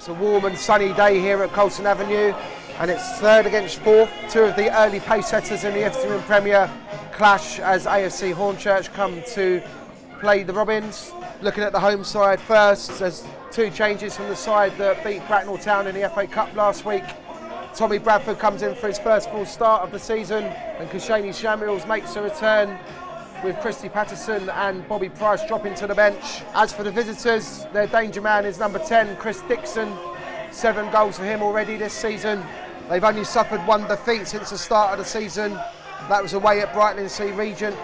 It's a warm and sunny day here at Carshalton Avenue, and it's third against fourth. Two of the early pace setters in the Effingham Premier clash as AFC Hornchurch come to play the Robins. Looking at the home side first, there's two changes from the side that beat Bracknell Town in the FA Cup last week. Tommy Bradford comes in for his first full start of the season, and Kashani Samuels makes a return, with Christy Patterson and Bobby Price dropping to the bench. As for the visitors, their danger man is number 10, Chris Dixon. 7 goals for him already this season. They've only suffered 1 defeat since the start of the season. That was away at Brighton Sea Regent,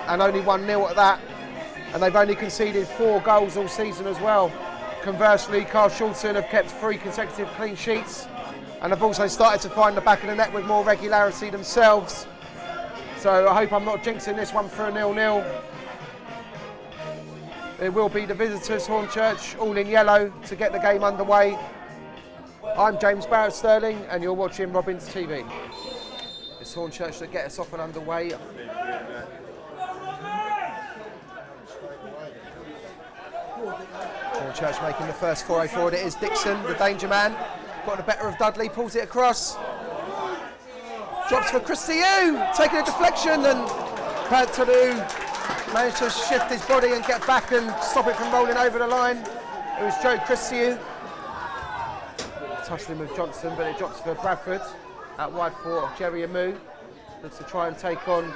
and only 1-0 at that. And they've only conceded 4 goals all season as well. Conversely, Carshalton have kept 3 consecutive clean sheets, and have also started to find the back of the net with more regularity themselves. So I hope I'm not jinxing this one for a 0-0. It will be the visitors, Hornchurch, all in yellow to get the game underway. I'm James Barrett Sterling, and you're watching Robins TV. It's Hornchurch that get us off and underway. Hornchurch making the first foray forward. It is Dixon, the danger man. Got the better of Dudley, pulls it across. Drops for Christy Yu, taking a deflection, and Pantolu managed to shift his body and get back and stop it from rolling over the line. It was Joe Christy Yu. Tussling with Johnson, but it drops for Bradford. Out wide for Jerry Amu. Looks to try and take on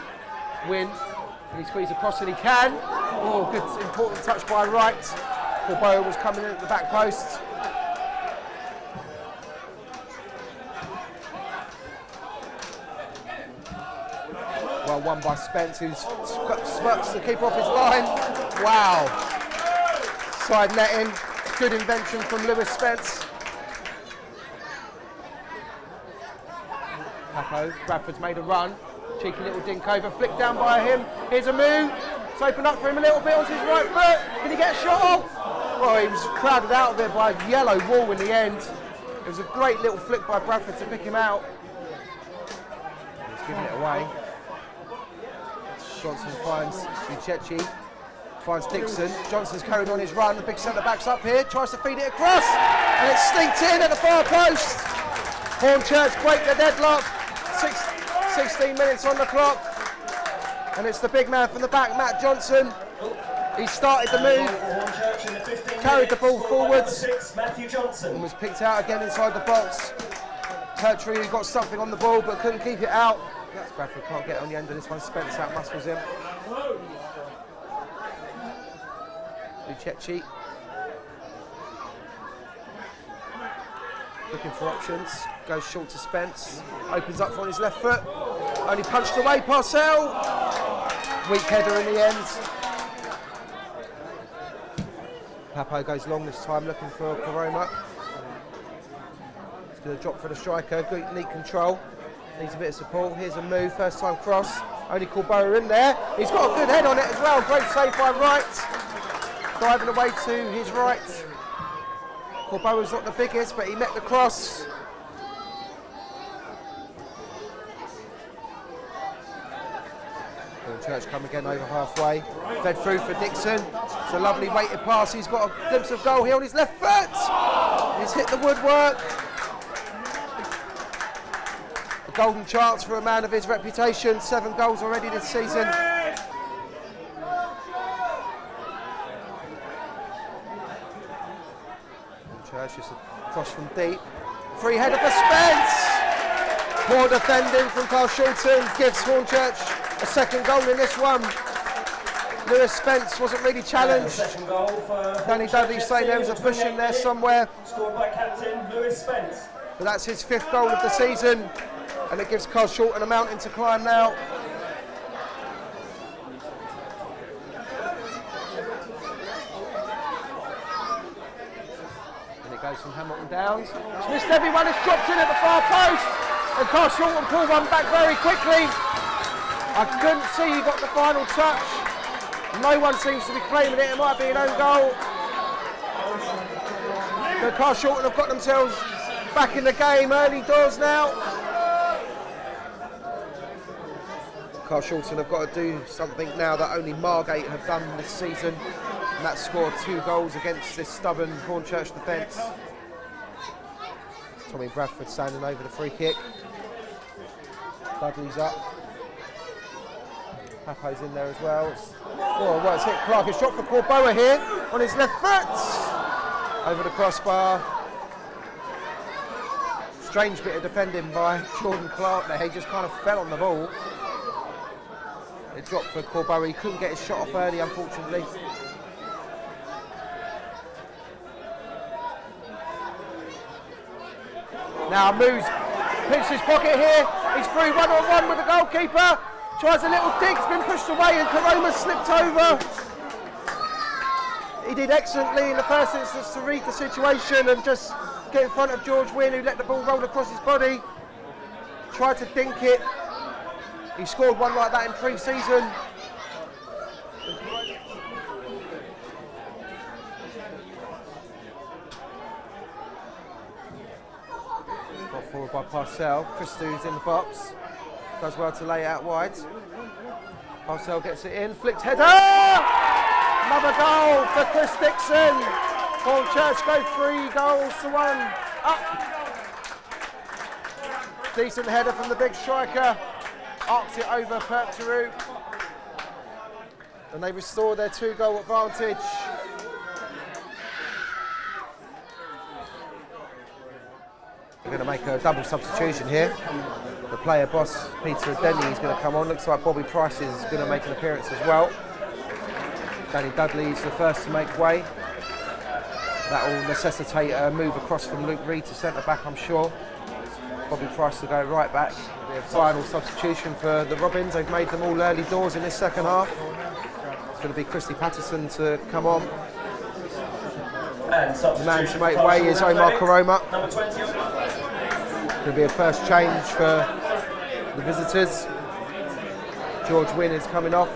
Wynn. Can he squeeze across? And he can. Oh, good, important touch by Wright. Corboa was coming in at the back post. Well won by Spence, who smirks the keeper off his line. Wow. Side netting. Good invention from Lewis Spence. Papo, Bradford's made a run. Cheeky little dink over, flicked down by him. Here's a move. It's opened up for him a little bit onto his right foot. Can he get a shot off? Well, he was crowded out of there by a yellow wall in the end. It was a great little flick by Bradford to pick him out. He's giving it away. Johnson finds Uchechi, finds Dixon. Johnson's carried on his run. The big centre-back's up here, tries to feed it across, and it's sneaked in at the far post. Hornchurch break the deadlock. 16 minutes on the clock, and it's the big man from the back, Matt Johnson. He started the move, carried the ball forwards, and was picked out again inside the box. Pertry, who got something on the ball but couldn't keep it out. Bradford can't get on the end of this one. Spence out muscles him. Uchechi looking for options. Goes short to Spence. Opens up on his left foot. Only punched away. Parcell. Weak header in the end. Papo goes long this time, looking for Karoma. It's going to drop for the striker. Good neat control. Needs a bit of support. Here's a move, first time cross. Only Corboa in there. He's got a good head on it as well. Great save by Wright. Diving away to his right. Corboa's not the biggest, but he met the cross. Church come again over halfway. Fed through for Dixon. It's a lovely weighted pass. He's got a glimpse of goal here on his left foot. He's hit the woodwork. Golden chance for a man of his reputation. 7 goals already this season. Church is across from deep. Free header for Spence. Poor defending from Carshalton gives Hornchurch a second goal in this one. Lewis Spence wasn't really challenged. Danny Dudley saying there was a push in there somewhere. Scored by captain Lewis Spence. But that's his 5th goal of the season. And it gives Carshalton a mountain to climb now. And it goes from Hamilton Downs. It's missed everyone, it's dropped in at the far post. And Carshalton pulled one back very quickly. I couldn't see he got the final touch. No one seems to be claiming it. It might be an own goal. But Carshalton have got themselves back in the game early doors now. Carshalton have got to do something now that only Margate have done this season, and that's scored 2 goals against this stubborn Hornchurch defence. Tommy Bradford standing over the free kick. Dudley's up. Papo's in there as well. Oh, well, it's hit Clark. It's shot for Corboa here on his left foot. Over the crossbar. Strange bit of defending by Jordan Clark there. He just kind of fell on the ball. It dropped for Corboa. He couldn't get his shot off early, unfortunately. Now Moose pinches his pocket here. He's free one-on-one with the goalkeeper. Tries a little dig, it's been pushed away and Karoma slipped over. He did excellently in the first instance to read the situation and just get in front of George Wynn, who let the ball roll across his body. Tried to dink it. He scored one like that in pre-season. Got forward by Parcell. Christou's in the box. Does well to lay it out wide. Parcell gets it in. Flicked header! Another goal for Chris Dixon. Hornchurch go 3-1 up. Decent header from the big striker. Arcs it over Pertteru. And they restore their 2-goal advantage. They're going to make a double substitution here. The player boss, Peter Denny, is going to come on. Looks like Bobby Price is going to make an appearance as well. Danny Dudley is the first to make way. That will necessitate a move across from Luke Reed to centre back, I'm sure. Bobby Price will go right back. It'll be a final substitution for the Robins. They've made them all early doors in this second half. It's going to be Christy Patterson to come on. The man to make way is Omar Karoma. Number 20. Going to be a first change for the visitors. George Wynn is coming off.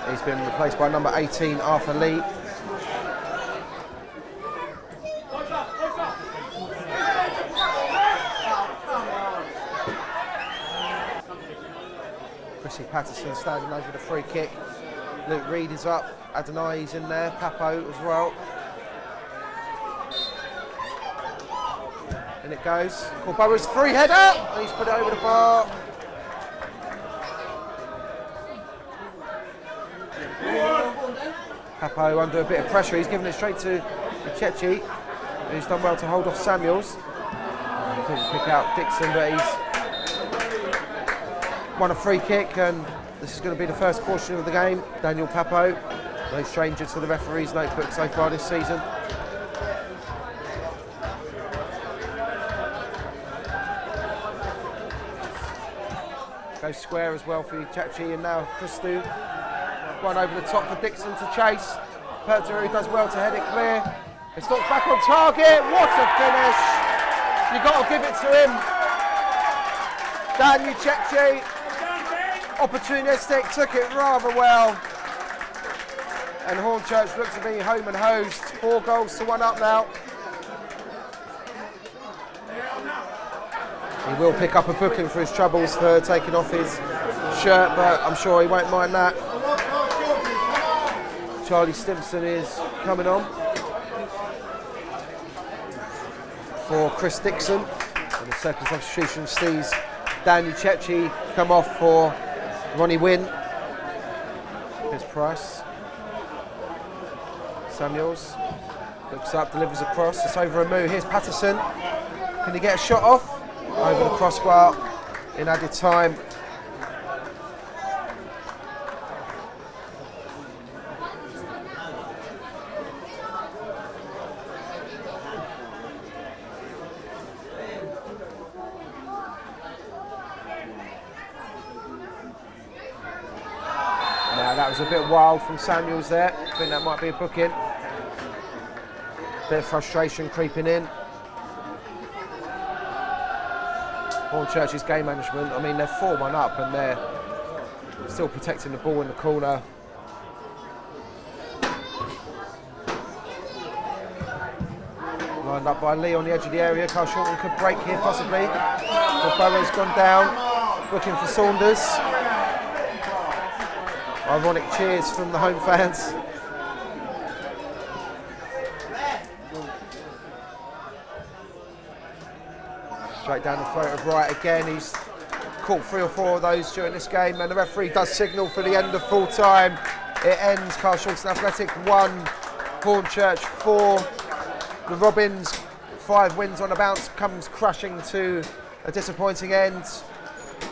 He's been replaced by number 18, Arthur Lee. Chrissy Patterson standing over the free kick. Luke Reed is up. Adonai's in there. Papo as well. And it goes. Corboa's free header. And he's put it over the bar. Papo under a bit of pressure. He's given it straight to Chechi, who's done well to hold off Samuels. Couldn't pick out Dixon, but he's won a free kick, and this is going to be the first caution of the game. Daniel Papo, no stranger to the referee's notebook so far this season. Goes square as well for Chachi, and now Christou. One over the top for Dixon to chase. Pertteru does well to head it clear. It's not back on target. What a finish! You've got to give it to him. Dan Uchechi, opportunistic, took it rather well. And Hornchurch look to be home and hosed. 4-1 up now. He will pick up a booking for his troubles for taking off his shirt, but I'm sure he won't mind that. Charlie Stimson is coming on for Chris Dixon. And the second substitution sees Dan Uchechi come off for Ronnie Wynn. Here's Price. Samuels looks up, delivers a cross. It's over a move. Here's Patterson. Can he get a shot off? Over the crossbar in added time. Now that was a bit wild from Samuels there. I think that might be a booking. Bit of frustration creeping in. Hornchurch's game management, I mean, they're 4-1 up and they're still protecting the ball in the corner. Lined up by Lee on the edge of the area. Carshalton could break here possibly. Corboa's gone down, looking for Saunders. Ironic cheers from the home fans. Straight down the throat of Wright again. He's caught 3 or 4 of those during this game, and the referee does signal for the end of full time. It ends Carshalton Athletic 1, Hornchurch 4. The Robins, 5 wins on the bounce, comes crashing to a disappointing end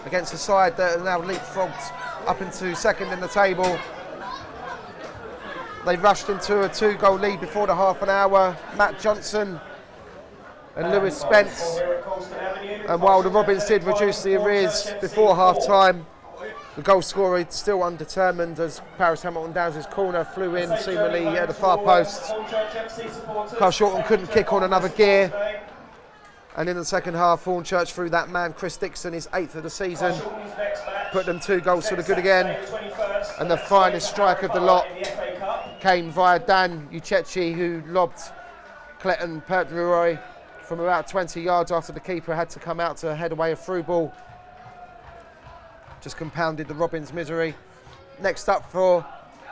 against a side that are now leapfrogged up into second in the table. They rushed into a 2-goal lead before the half an hour. Matt Johnson and Lewis Spence. And while the Robins did reduce the arrears before half time, the goal scorer still undetermined as Paris Hamilton Downs' corner flew in seemingly at the far post. Carshalton couldn't kick on another gear. And in the second half, Hornchurch threw that man, Chris Dixon, his 8th of the season, put them 2 goals for the good again. And the finest strike of the lot came via Dan Uchechi, who lobbed Cletton Pertleroy from about 20 yards after the keeper had to come out to head away a through ball. Just compounded the Robins' misery. Next up for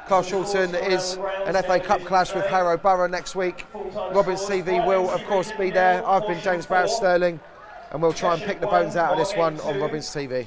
Carshalton is an FA Cup clash with Harrow Borough next week. Robins TV will, of course, be there. I've been James Barrett Sterling, and we'll try and pick the bones out of this one on Robins TV.